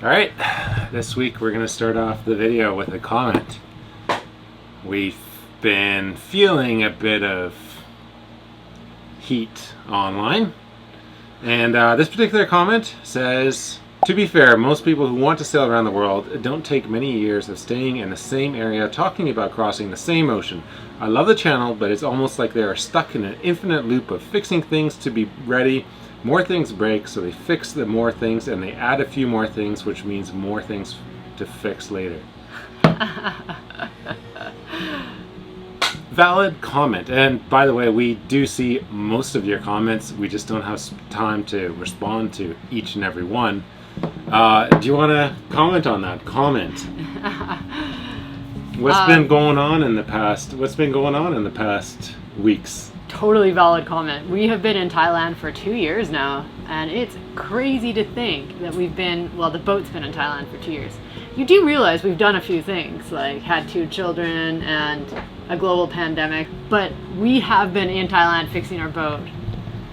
Alright, this week we're going to start off the video with a comment. We've been feeling a bit of heat online, and this particular comment says, to be fair, most people who want to sail around the world don't take many years of staying in the same area talking about crossing the same ocean. I love the channel, but it's almost like they are stuck in an infinite loop of fixing things to be ready. More things break, so they fix the more things and they add a few more things, which means more things to fix later. Valid comment. And by the way, we do see most of your comments. We just don't have time to respond to each and every one. Do you want to comment on that? Comment. What's been going on in the past? What's been going on in the past weeks? Totally valid comment. We have been in Thailand for 2 years now, and it's crazy to think that we've been, well, the boat's been in Thailand for 2 years. You do realize we've done a few things, like had 2 children and a global pandemic, but we have been in Thailand fixing our boat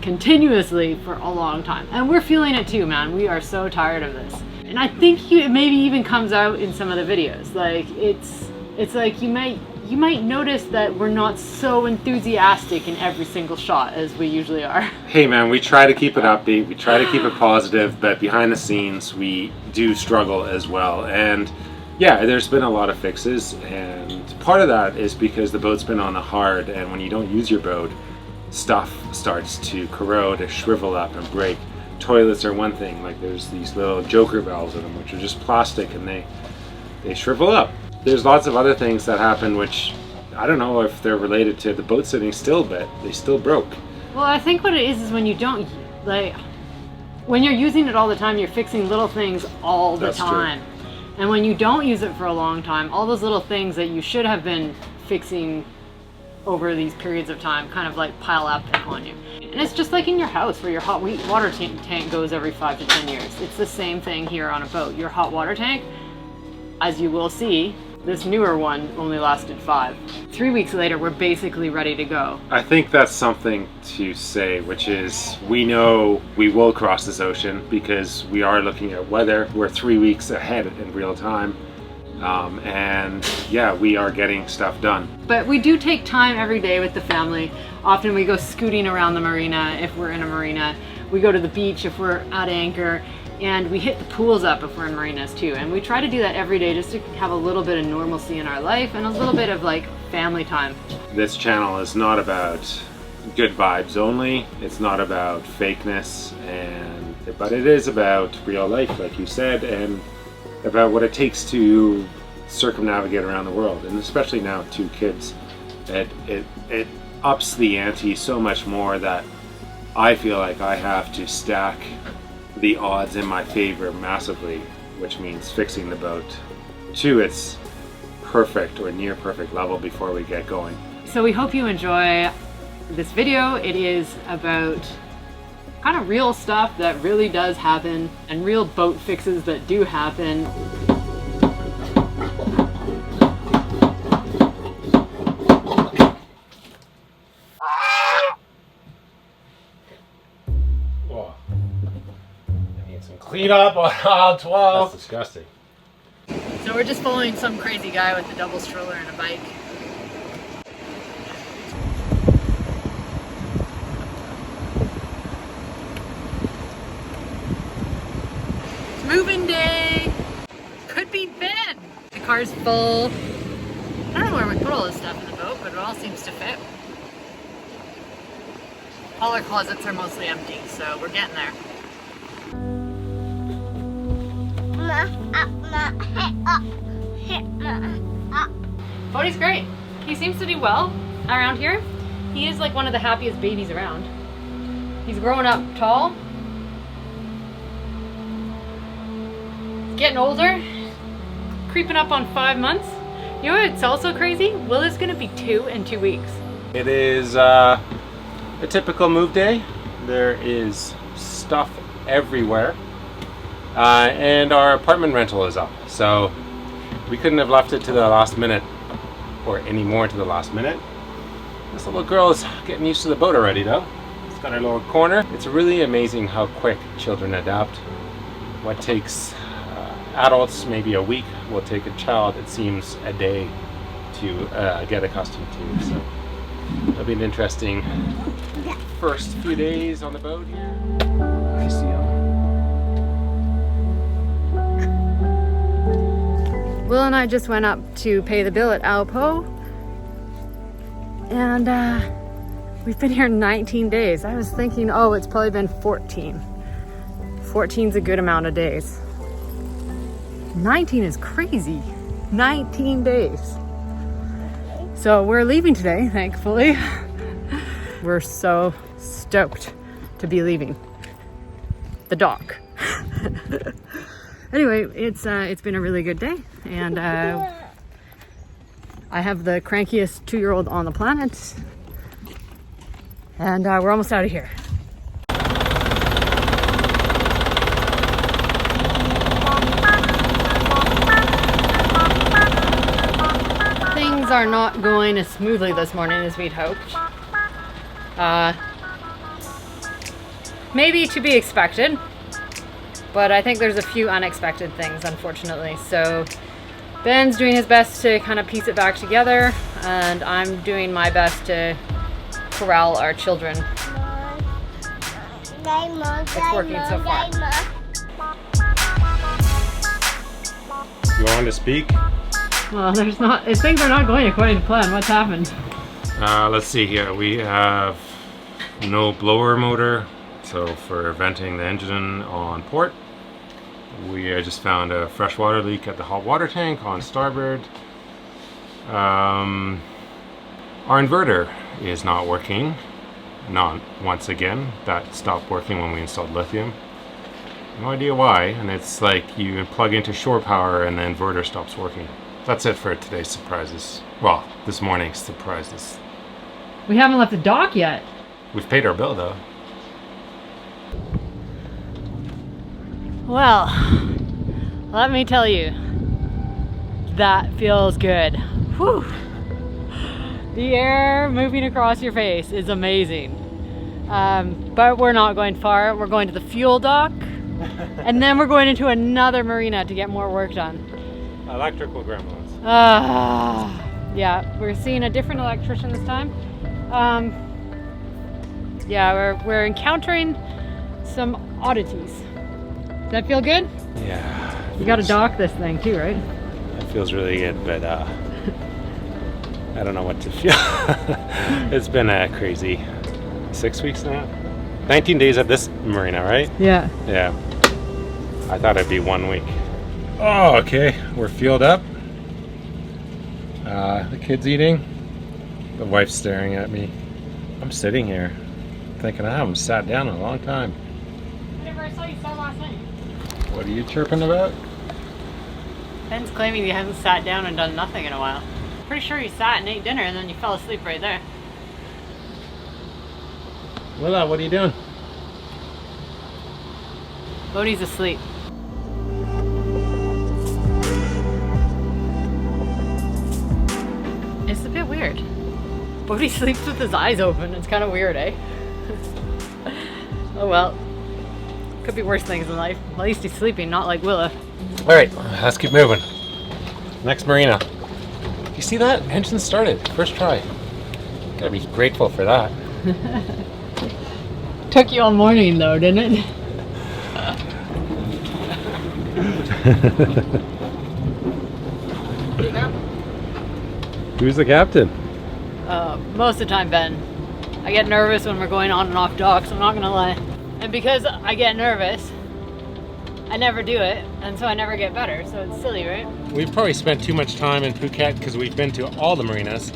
continuously for a long time. And we're feeling it too, man. We are so tired of this. And I think it maybe even comes out in some of the videos. Like, it's like you might notice that we're not so enthusiastic in every single shot as we usually are. Hey man, we try to keep it upbeat, we try to keep it positive, but behind the scenes we do struggle as well. And yeah, there's been a lot of fixes, and part of that is because the boat's been on the hard, and when you don't use your boat, stuff starts to corrode or shrivel up and break. Toilets are one thing, like there's these little joker valves in them which are just plastic and they shrivel up. There's lots of other things that happen which I don't know if they're related to the boat sitting still, but they still broke. Well, I think what it is when you don't, like, when you're using it all the time, you're fixing little things all the time. True. And when you don't use it for a long time, all those little things that you should have been fixing over these periods of time kind of like pile up on you. And it's just like in your house where your hot water tank goes every 5 to 10 years. It's the same thing here on a boat. Your hot water tank, as you will see, this newer one only lasted 5. 3 weeks later, we're basically ready to go. I think that's something to say, which is we know we will cross this ocean because we are looking at weather. We're 3 weeks ahead in real time. And yeah, we are getting stuff done. But we do take time every day with the family. Often we go scooting around the marina if we're in a marina. We go to the beach if we're at anchor. And we hit the pools up if we're in marinas too. And we try to do that every day just to have a little bit of normalcy in our life and a little bit of like family time. This channel is not about good vibes only. It's not about fakeness, but it is about real life, like you said, and about what it takes to circumnavigate around the world. And especially now with 2 kids, it ups the ante so much more that I feel like I have to stack the odds in my favor massively, which means fixing the boat to its perfect or near perfect level before we get going. So we hope you enjoy this video. It is about kind of real stuff that really does happen and real boat fixes that do happen. Clean up on aisle 12. That's disgusting. So we're just following some crazy guy with a double stroller and a bike. It's moving day. Could be Ben. The car's full. I don't know where we put all this stuff in the boat, but it all seems to fit. All our closets are mostly empty, so we're getting there. Bodhi's great. He seems to do well around here. He is like one of the happiest babies around. He's growing up tall. He's getting older. Creeping up on 5 months. You know what's also crazy? Willa's gonna be 2 in 2 weeks. It is a typical move day. There is stuff everywhere. And our apartment rental is up, so we couldn't have left it to the last minute, or any more to the last minute. This little girl is getting used to the boat already though. It's got her little corner. It's really amazing how quick children adapt. What takes adults maybe a week will take a child, it seems, a day to get accustomed to. So it'll be an interesting first few days on the boat here. I see him. Will and I just went up to pay the bill at Alpo, and we've been here 19 days. I was thinking, oh, it's probably been 14. 14's a good amount of days. 19 is crazy. 19 days. So we're leaving today, thankfully. We're so stoked to be leaving the dock. Anyway, it's been a really good day, and I have the crankiest 2-year-old on the planet, and we're almost out of here. Things are not going as smoothly this morning as we'd hoped. Maybe to be expected, but I think there's a few unexpected things, unfortunately. So Ben's doing his best to kind of piece it back together, and I'm doing my best to corral our children. It's working so far. You want to speak? Well, things are not going according to plan. What's happened? Let's see here. We have no blower motor, so for venting the engine on port. We just found a freshwater leak at the hot water tank on starboard. Our inverter is not working. Not once again. That stopped working when we installed lithium. No idea why, and it's like you plug into shore power and the inverter stops working. That's it for today's surprises. Well, this morning's surprises. We haven't left the dock yet. We've paid our bill though. Well, let me tell you, that feels good. Whew. The air moving across your face is amazing. But we're not going far. We're going to the fuel dock, and then we're going into another marina to get more work done. Electrical gremlins. Yeah, we're seeing a different electrician this time. Yeah, we're encountering some oddities. Does that feel good? Yeah. You gotta dock this thing too, right? It feels really good, but I don't know what to feel. It's been a crazy 6 weeks now. 19 days at this marina, right? Yeah. Yeah. I thought it'd be 1 week. Oh, okay. We're fueled up. The kid's eating. The wife's staring at me. I'm sitting here thinking I haven't sat down in a long time. Whenever I saw you sat last night. What are you chirping about? Ben's claiming he hasn't sat down and done nothing in a while. Pretty sure you sat and ate dinner and then you fell asleep right there. Willa, what are you doing? Bodhi's asleep. It's a bit weird. Bodhi sleeps with his eyes open. It's kind of weird, eh? Oh well. Could be worse things in life. At least he's sleeping, not like Willa. Alright, let's keep moving. Next marina. You see that? Engine started. First try. Gotta be grateful for that. Took you all morning though, didn't it? Who's the captain? Most of the time, Ben. I get nervous when we're going on and off docks, I'm not gonna lie. And because I get nervous, I never do it, and so I never get better, so it's silly, right? We've probably spent too much time in Phuket because we've been to all the marinas.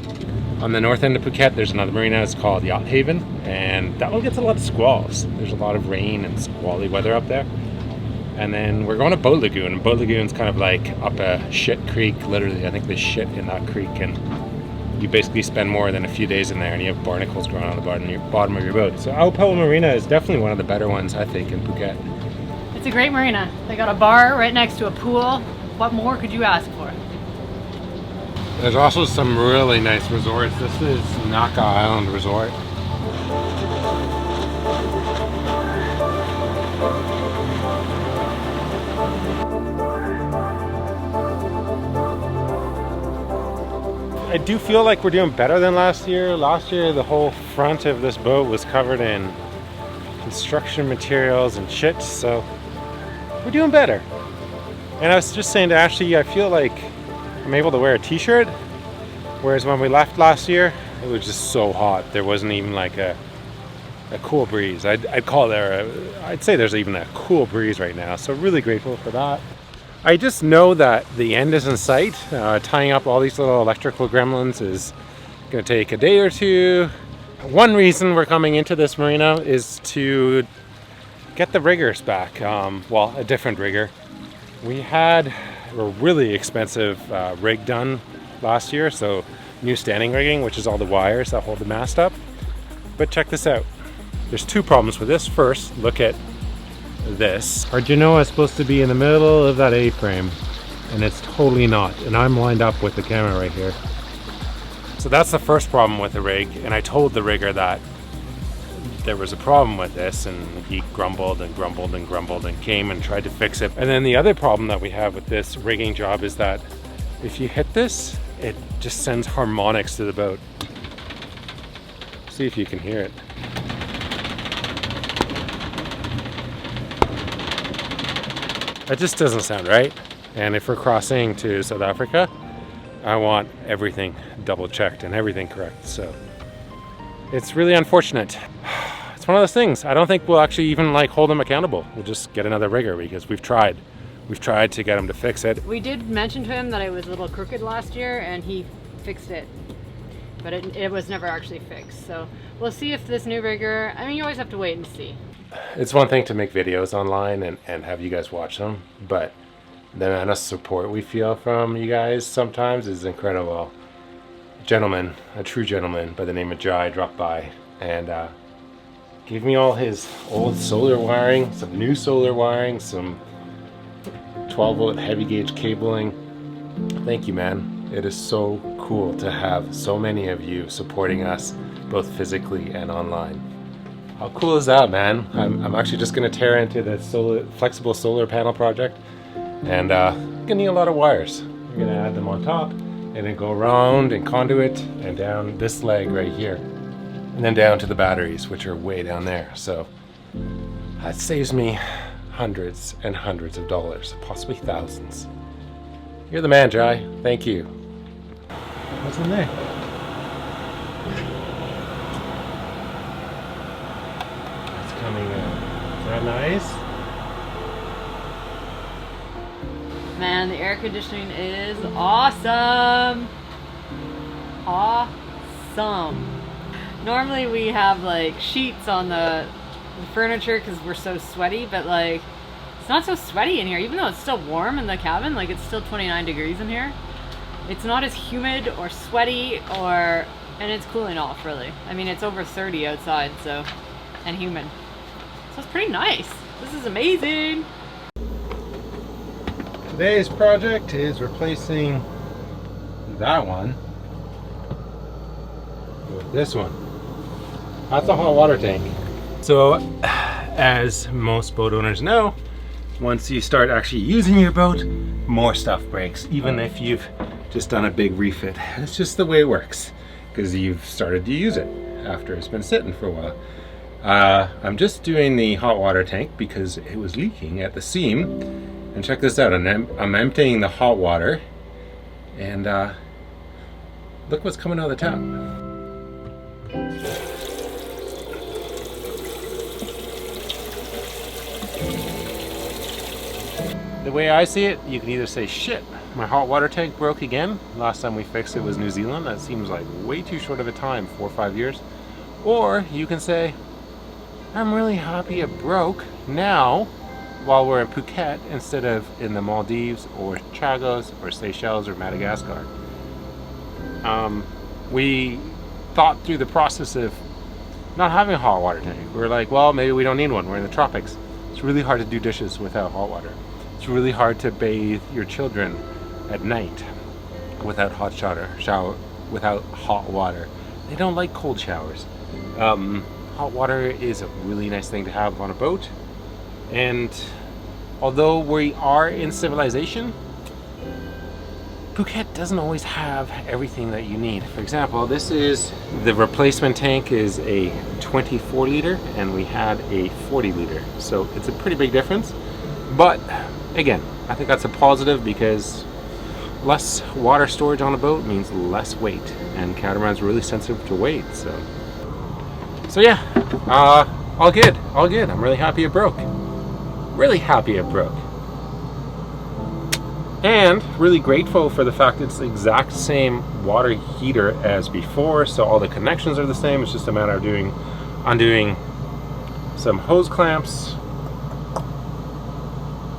On the north end of Phuket, there's another marina, it's called Yacht Haven, and that one gets a lot of squalls. There's a lot of rain and squally weather up there. And then we're going to Boat Lagoon, and Boat Lagoon's kind of like up a shit creek, literally. I think they shit in that creek, and you basically spend more than a few days in there, and you have barnacles growing on the bottom of your boat. So Alpo Marina is definitely one of the better ones, I think, in Phuket. It's a great marina. They got a bar right next to a pool. What more could you ask for? There's also some really nice resorts. This is Naka Island Resort. I do feel like we're doing better than last year. Last year, the whole front of this boat was covered in construction materials and shit, so we're doing better. And I was just saying to Ashley, I feel like I'm able to wear a t-shirt, whereas when we left last year, it was just so hot. There wasn't even like a cool breeze. I'd say there's even a cool breeze right now, so really grateful for that. I just know that the end is in sight. Tying up all these little electrical gremlins is going to take a day or two. One reason we're coming into this marina is to get the riggers back. Well, a different rigger. We had a really expensive rig done last year, so new standing rigging, which is all the wires that hold the mast up. But check this out. There's two problems with this. First, look at this. Our Genoa is supposed to be in the middle of that A-frame, and it's totally not. And I'm lined up with the camera right here. So that's the first problem with the rig, and I told the rigger that there was a problem with this, and he grumbled and grumbled and grumbled and came and tried to fix it. And then the other problem that we have with this rigging job is that if you hit this, it just sends harmonics to the boat. See if you can hear it. That just doesn't sound right. And if we're crossing to South Africa, I want everything double checked and everything correct. So it's really unfortunate. It's one of those things. I don't think we'll actually even like hold them accountable. We'll just get another rigger because we've tried. We've tried to get him to fix it. We did mention to him that it was a little crooked last year and he fixed it. But it was never actually fixed. So we'll see if this new rigger, I mean, you always have to wait and see. It's one thing to make videos online and have you guys watch them, but the amount of support we feel from you guys sometimes is incredible. A true gentleman by the name of Jai dropped by and gave me all his old solar wiring, some new solar wiring, some 12-volt heavy gauge cabling. Thank you, man. It is so cool to have so many of you supporting us both physically and online. How cool is that, man? I'm actually just going to tear into the flexible solar panel project, and gonna need a lot of wires. I'm gonna add them on top and then go around and conduit and down this leg right here, and then down to the batteries, which are way down there. So that saves me hundreds and hundreds of dollars, possibly thousands. You're the man, Jai. Thank you. What's in there? It's coming out. Is that nice? Man, the air conditioning is awesome. Awesome. Normally we have like sheets on the furniture because we're so sweaty, but like it's not so sweaty in here. Even though it's still warm in the cabin, like it's still 29 degrees in here. It's not as humid or sweaty and it's cooling off really. I mean, it's over 30 outside, so, and humid. So it's pretty nice. This is amazing. Today's project is replacing that one with this one. That's a hot water tank. So, as most boat owners know, once you start actually using your boat, more stuff breaks, even if you've just done a big refit. It's just the way it works, because you've started to use it after it's been sitting for a while. I'm just doing the hot water tank because it was leaking at the seam. And check this out, I'm emptying the hot water, and look what's coming out of the tap. The way I see it, you can either say, shit, my hot water tank broke again. Last time we fixed it was New Zealand. That seems like way too short of a time, 4 or 5 years. Or you can say, I'm really happy it broke now while we're in Phuket instead of in the Maldives or Chagos or Seychelles or Madagascar. We thought through the process of not having a hot water tank. We were like, well, maybe we don't need one. We're in the tropics. It's really hard to do dishes without hot water. It's really hard to bathe your children at night without without hot water. They don't like cold showers. Hot water is a really nice thing to have on a boat. And although we are in civilization, Phuket doesn't always have everything that you need. For example, this is the replacement tank is a 24 liter and we had a 40 liter. So it's a pretty big difference. But again, I think that's a positive because less water storage on a boat means less weight, and catamaran's really sensitive to weight. So yeah, all good, all good. I'm really happy it broke. Really happy it broke. And really grateful for the fact it's the exact same water heater as before, so all the connections are the same. It's just a matter of undoing some hose clamps,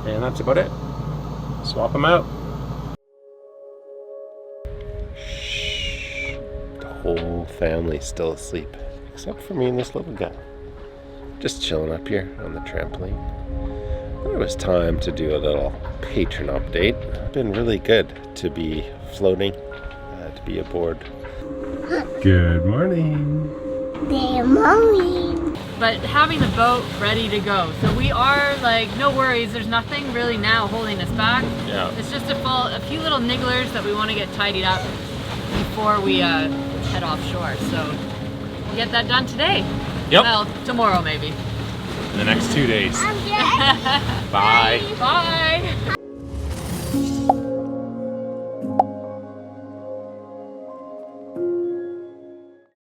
and that's about it. Swap them out. Shh. The whole family's still asleep, except for me and this little guy. Just chilling up here on the trampoline. It was time to do a little patron update. It's been really good to be floating, to be aboard. Good morning. Good morning. But having the boat ready to go. So we are like, no worries, there's nothing really now holding us back. Yeah. It's just a few little nigglers that we want to get tidied up before we head offshore. So we'll get that done today. Yep. Well, tomorrow maybe. The next 2 days. I'm good. Bye. Bye.